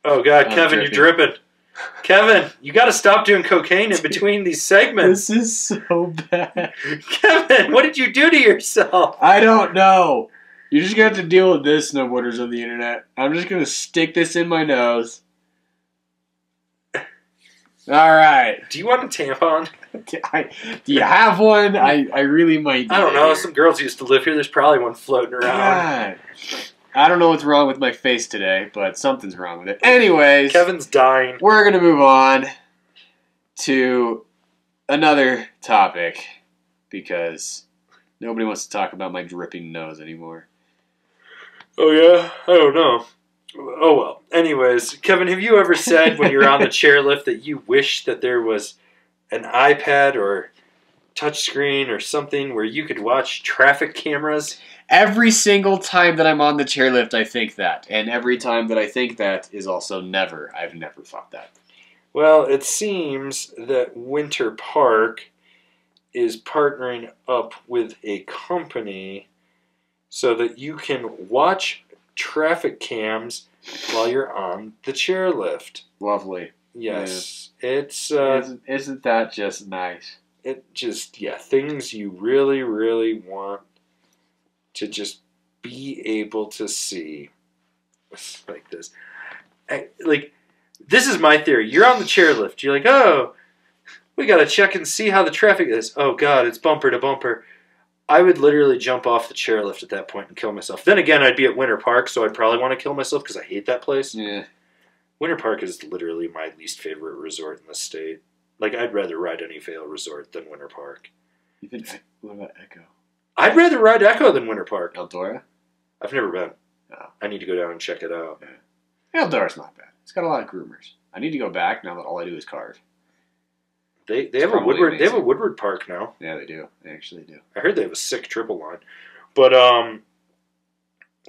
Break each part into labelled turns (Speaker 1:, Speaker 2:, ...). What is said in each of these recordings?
Speaker 1: Oh, God, Kevin, you're dripping. Kevin, you got to stop doing cocaine in between these segments.
Speaker 2: This is so bad.
Speaker 1: Kevin, what did you do to yourself?
Speaker 2: I don't know. You're just going to have to deal with this, snowboarders of the internet. I'm just going to stick this in my nose. All right.
Speaker 1: Do you want a tampon?
Speaker 2: Do you have one? I really might.
Speaker 1: I don't know. Here. Some girls used to live here. There's probably one floating around.
Speaker 2: God. I don't know what's wrong with my face today, but something's wrong with it. Anyways.
Speaker 1: Kevin's dying.
Speaker 2: We're going to move on to another topic because nobody wants to talk about my dripping nose anymore.
Speaker 1: Oh, yeah? I don't know. Oh, well. Anyways, Kevin, have you ever said when you're on the chairlift that you wish that there was an iPad or touchscreen or something where you could watch traffic cameras?
Speaker 2: Every single time that I'm on the chairlift, I think that. And every time that I think that is also never. I've never thought that.
Speaker 1: Well, it seems that Winter Park is partnering up with a company so that you can watch traffic cams while you're on the chairlift.
Speaker 2: Lovely.
Speaker 1: Yes. Yeah. It's
Speaker 2: isn't that just nice?
Speaker 1: It just, yeah, things you really, really want to just be able to see. Like this. This is my theory. You're on the chairlift. You're like, oh, we got to check and see how the traffic is. Oh, God, it's bumper to bumper. I would literally jump off the chairlift at that point and kill myself. Then again, I'd be at Winter Park, so I'd probably want to kill myself because I hate that place.
Speaker 2: Yeah.
Speaker 1: Winter Park is literally my least favorite resort in the state. Like, I'd rather ride any Vail resort than Winter Park.
Speaker 2: You think, what about Echo?
Speaker 1: I'd rather ride Echo than Winter Park.
Speaker 2: Eldora?
Speaker 1: I've never been.
Speaker 2: Oh.
Speaker 1: I need to go down and check it out.
Speaker 2: Yeah. Eldora's not bad. It's got a lot of groomers. I need to go back now that all I do is carve.
Speaker 1: They have a Woodward. They have a Woodward Park now.
Speaker 2: Yeah, they do. They actually do.
Speaker 1: I heard they have a sick triple line. But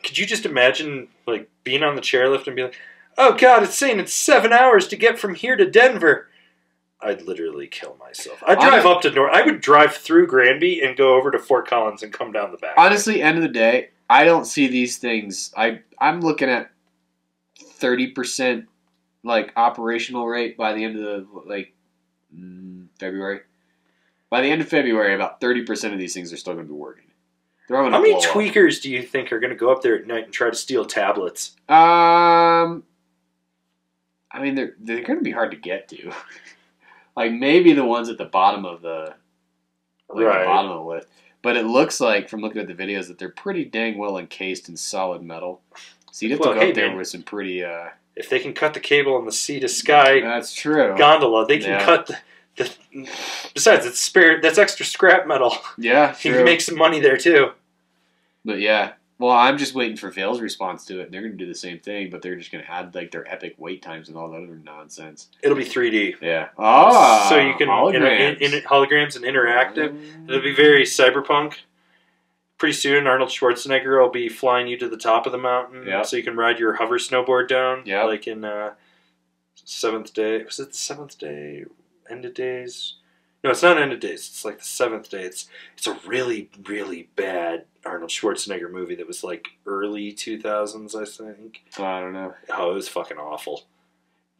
Speaker 1: could you just imagine like being on the chairlift and be like, "Oh God, it's saying it's 7 hours to get from here to Denver." I'd literally kill myself. I'd drive up to North. I would drive through Granby and go over to Fort Collins and come down the back.
Speaker 2: Honestly, end of the day, I don't see these things. I'm looking at 30% like operational rate by the end of the February. By the end of February, about 30% of these things are still going to be working.
Speaker 1: How many tweakers do you think are going to go up there at night and try to steal tablets?
Speaker 2: I mean, they're going to be hard to get to. Like maybe the ones at the bottom of the the bottom of the list. But it looks like from looking at the videos that they're pretty dang well encased in solid metal. So you'd have to go up there with some pretty.
Speaker 1: If they can cut the cable in the Sea to Sky,
Speaker 2: that's true.
Speaker 1: Gondola, they can cut the. Besides, it's spare. That's extra scrap metal.
Speaker 2: Yeah, true.
Speaker 1: You can make some money there too.
Speaker 2: But yeah, well, I'm just waiting for Vail's response to it. They're going to do the same thing, but they're just going to add like their epic wait times and all that other nonsense.
Speaker 1: It'll be 3D.
Speaker 2: Yeah. Oh,
Speaker 1: so you can holograms and interactive. It'll be very cyberpunk. Pretty soon, Arnold Schwarzenegger will be flying you to the top of the mountain, so you can ride your hover snowboard down. Yeah. Like in Seventh Day. Was it the Seventh Day? End of Days? No, it's not End of Days. It's like the Seventh Day. It's a really, really bad Arnold Schwarzenegger movie that was like early 2000s, I think.
Speaker 2: I don't know.
Speaker 1: Oh, it was fucking awful.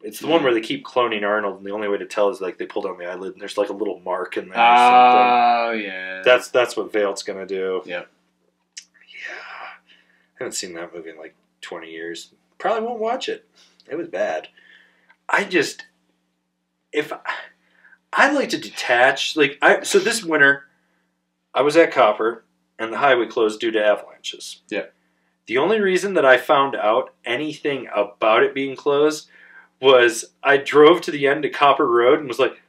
Speaker 1: It's the one where they keep cloning Arnold, and the only way to tell is like they pull down the eyelid, and there's like a little mark in there.
Speaker 2: Oh, yeah.
Speaker 1: That's what Vail's gonna do.
Speaker 2: Yep.
Speaker 1: Yeah. I haven't seen that movie in like 20 years. Probably won't watch it. It was bad. I'd like to detach. So this winter, I was at Copper, and the highway closed due to avalanches.
Speaker 2: Yeah.
Speaker 1: The only reason that I found out anything about it being closed was I drove to the end of Copper Road and was like,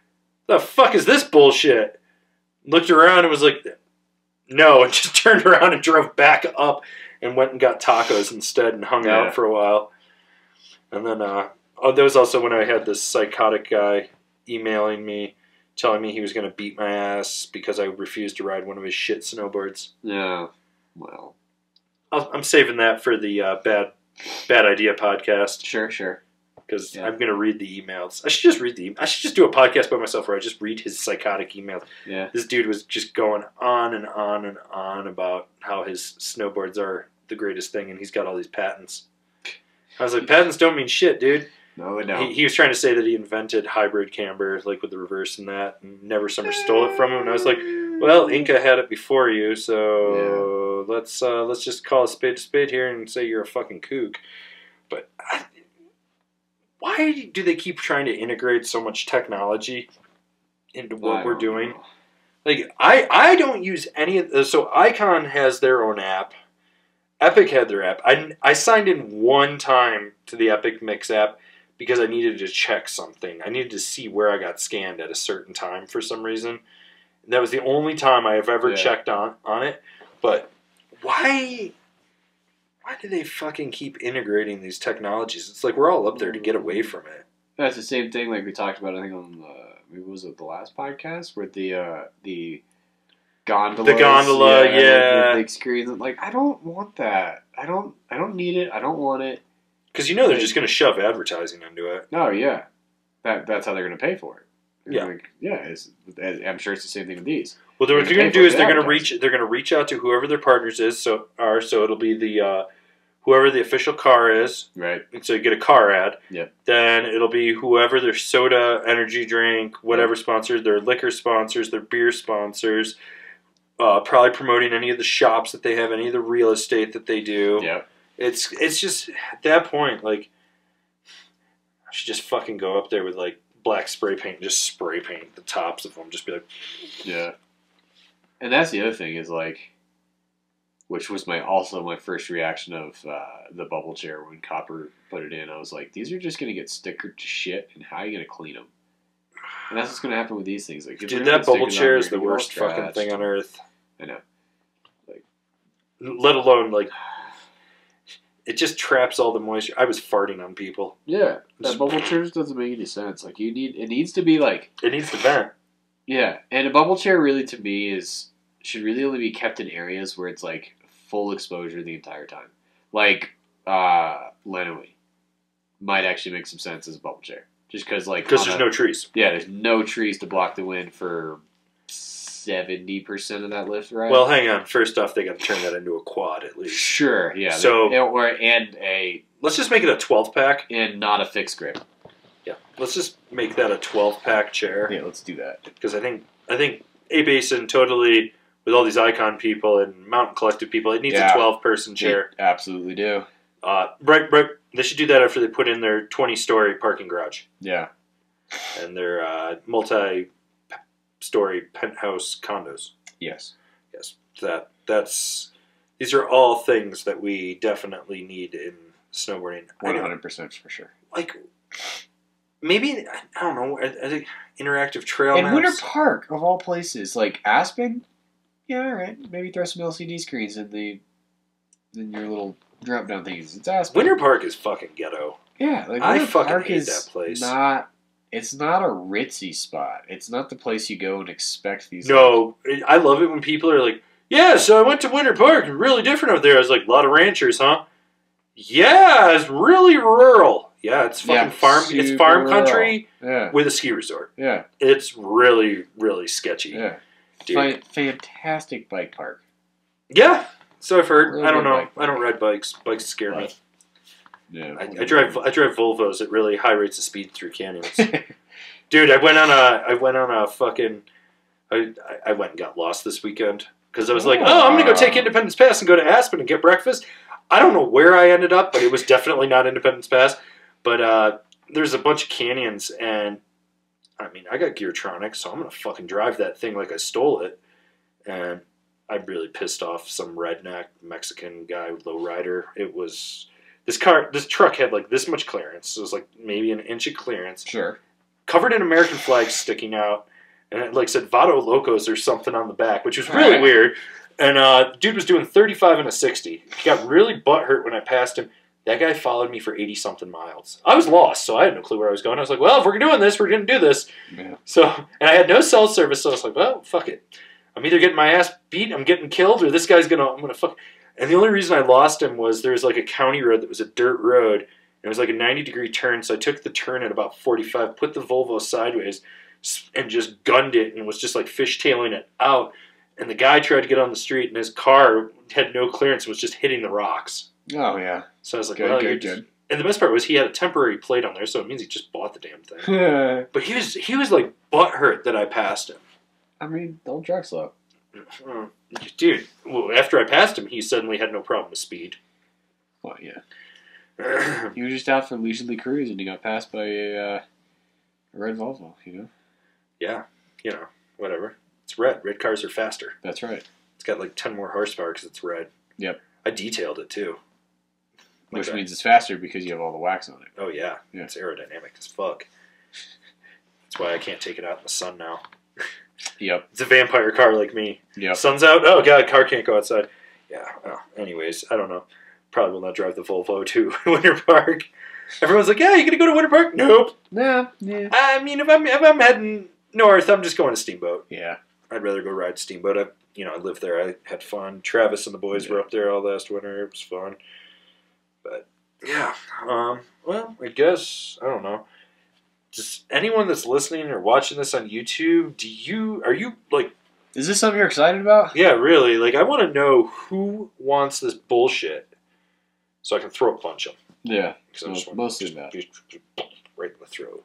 Speaker 1: the fuck is this bullshit? Looked around and was like, no, and just turned around and drove back up and went and got tacos instead and hung out for a while. And then, there was also when I had this psychotic guy emailing me, telling me he was going to beat my ass because I refused to ride one of his shit snowboards.
Speaker 2: Yeah, well,
Speaker 1: I'm saving that for the bad idea podcast.
Speaker 2: Sure.
Speaker 1: Because I'm going to read the emails. I should just do a podcast by myself where I just read his psychotic emails.
Speaker 2: Yeah,
Speaker 1: this dude was just going on and on and on about how his snowboards are the greatest thing, and he's got all these patents. I was like, patents don't mean shit, dude.
Speaker 2: No, they don't.
Speaker 1: He was trying to say that he invented hybrid camber, like with the reverse and that, and Never Summer stole it from him. And I was like, well, Inca had it before you, so let's just call a spade here and say you're a fucking kook. But why do they keep trying to integrate so much technology into what we're doing?
Speaker 2: Know.
Speaker 1: Like, I don't use any of this. So Icon has their own app. Epic had their app. I signed in one time to the Epic Mix app because I needed to check something. I needed to see where I got scanned at a certain time for some reason. That was the only time I have ever checked on it. But why do they fucking keep integrating these technologies? It's like we're all up there to get away from it.
Speaker 2: That's the same thing like we talked about, I think, on maybe was it the last podcast, where the gondolas.
Speaker 1: The gondola, yeah.
Speaker 2: The big screens. Like, I don't want that. I don't need it. I don't want it.
Speaker 1: Because you know they're just going to shove advertising into it.
Speaker 2: Oh, yeah. That's how they're going to pay for it.
Speaker 1: Yeah.
Speaker 2: Like, I'm sure it's the same thing with these.
Speaker 1: Well, what they're going to do is they're going to reach out to whoever their partners so it'll be the whoever the official car is.
Speaker 2: Right.
Speaker 1: So you get a car ad.
Speaker 2: Yep.
Speaker 1: Then it'll be whoever their soda, energy drink, whatever sponsors, their liquor sponsors, their beer sponsors, probably promoting any of the shops that they have, any of the real estate that they do.
Speaker 2: Yeah.
Speaker 1: It's just, at that point, like, I should just fucking go up there with, like, black spray paint and just spray paint the tops of them. Just be like...
Speaker 2: Yeah. And that's the other thing is, like, which was my first reaction of the bubble chair when Copper put it in. I was like, these are just going to get stickered to shit, and how are you going to clean them? And that's what's going to happen with these things. Like,
Speaker 1: dude, that bubble chair is the worst fucking thing on earth.
Speaker 2: I know. Like,
Speaker 1: let alone, like... It just traps all the moisture. I was farting on people.
Speaker 2: Yeah, that bubble chair just doesn't make any sense. Like, it needs to be like...
Speaker 1: It needs to vent.
Speaker 2: Yeah, and a bubble chair really, to me, should really only be kept in areas where it's, like, full exposure the entire time. Like, Lenawee might actually make some sense as a bubble chair. Just because, like...
Speaker 1: Because there's no trees.
Speaker 2: Yeah, there's no trees to block the wind for 70% of that lift, right?
Speaker 1: Well, hang on. First off, they got to turn that into a quad at least.
Speaker 2: Sure, yeah.
Speaker 1: So let's just make it a 12-pack
Speaker 2: and not a fixed grip.
Speaker 1: Yeah, let's just make that a 12-pack chair.
Speaker 2: Yeah, let's do that. Because
Speaker 1: I think A Basin totally, with all these Icon people and Mountain Collective people, it needs a 12-person chair.
Speaker 2: They absolutely do.
Speaker 1: Right. They should do that after they put in their 20-story parking garage.
Speaker 2: Yeah.
Speaker 1: And their multi-story penthouse condos.
Speaker 2: Yes.
Speaker 1: These are all things that we definitely need in snowboarding.
Speaker 2: 100% for sure.
Speaker 1: Like, maybe, I don't know, I think interactive trail
Speaker 2: maps.
Speaker 1: And
Speaker 2: Winter Park, of all places, like Aspen, yeah, all right. Maybe throw some LCD screens in your little drop-down things. It's Aspen.
Speaker 1: Winter Park is fucking ghetto.
Speaker 2: Yeah, like
Speaker 1: I fucking hate that place.
Speaker 2: It's not a ritzy spot. It's not the place you go and expect these.
Speaker 1: No, I love it when people are like, yeah, so I went to Winter Park, really different out there. I was like, a lot of ranchers, huh? Yeah, it's really rural. Yeah, it's fucking farm. It's farm country with a ski resort.
Speaker 2: Yeah,
Speaker 1: it's really, really sketchy.
Speaker 2: Yeah, dude. Fantastic bike park.
Speaker 1: Yeah, so I've heard.
Speaker 2: Really
Speaker 1: I don't know. I don't ride bikes. Bikes scare me.
Speaker 2: Yeah,
Speaker 1: I drive Volvos at really high rates of speed through canyons. Dude, I went on a fucking. I went and got lost this weekend because I was like, I'm gonna go take Independence Pass and go to Aspen and get breakfast. I don't know where I ended up, but it was definitely not Independence Pass. But there's a bunch of canyons, and I mean, I got Geartronics, so I'm gonna fucking drive that thing like I stole it. And I really pissed off some redneck Mexican guy, lowrider. It was this truck had like this much clearance. It was like maybe an inch of clearance.
Speaker 2: Sure.
Speaker 1: Covered in American flags sticking out, and it like said Vado Locos or something on the back, which was really weird. And dude was doing 35 and a 60. He got really butthurt when I passed him. That guy followed me for 80-something miles. I was lost, so I had no clue where I was going. I was like, well, if we're doing this, we're going to do this.
Speaker 2: Yeah.
Speaker 1: So, and I had no cell service, so I was like, well, fuck it. I'm either getting my ass beat, I'm getting killed, or this guy's I'm going to fuck. And the only reason I lost him was there was like a county road that was a dirt road. And it was like a 90-degree turn, so I took the turn at about 45, put the Volvo sideways, and just gunned it, and was just like fishtailing it out. And the guy tried to get on the street, and his car had no clearance and was just hitting the rocks.
Speaker 2: Oh, yeah.
Speaker 1: So I was like,
Speaker 2: good.
Speaker 1: And the best part was he had a temporary plate on there, so it means he just bought the damn thing. But he was like butthurt that I passed him.
Speaker 2: I mean, don't drag slow.
Speaker 1: Dude, well, after I passed him, he suddenly had no problem with speed.
Speaker 2: Well, yeah. He was just out for leisurely cruise, and he got passed by a red Volvo, you know?
Speaker 1: Yeah, you know, whatever. It's red. Red cars are faster.
Speaker 2: That's right.
Speaker 1: It's got like 10 more horsepower because it's red.
Speaker 2: Yep.
Speaker 1: I detailed it, too.
Speaker 2: Which means it's faster because you have all the wax on it.
Speaker 1: Oh, yeah. It's aerodynamic as fuck. That's why I can't take it out in the sun now.
Speaker 2: Yep.
Speaker 1: It's a vampire car like me.
Speaker 2: Yep.
Speaker 1: Sun's out. Oh, God, car can't go outside. Yeah, well, anyways, I don't know. Probably will not drive the Volvo to Winter Park. Everyone's like, yeah, you gonna go to Winter Park? Nope.
Speaker 2: Nah, yeah.
Speaker 1: I mean, if I'm heading north, I'm just going to Steamboat.
Speaker 2: Yeah.
Speaker 1: I'd rather go ride Steamboat. I lived there. I had fun. Travis and the boys were up there all last winter. It was fun. But, yeah. Well, I guess, I don't know. Just anyone that's listening or watching this on YouTube, are you, like...
Speaker 2: Is this something you're excited about?
Speaker 1: Yeah, really. Like, I want to know who wants this bullshit so I can throat punch them.
Speaker 2: Yeah.
Speaker 1: Mostly that. Right in the throat.